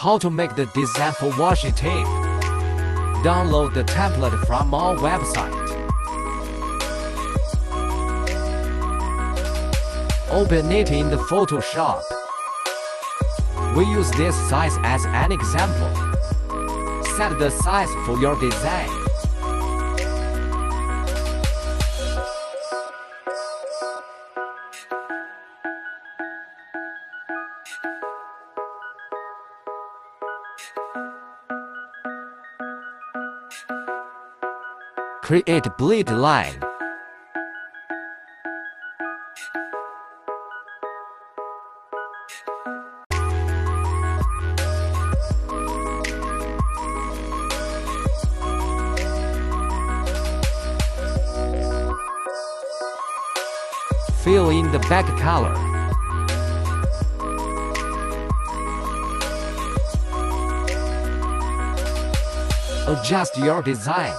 How to make the design for washi tape. Download the template from our website. Open it in the Photoshop. We use this size as an example. Set the size for your design. Create bleed line. Fill in the back color. Adjust your design.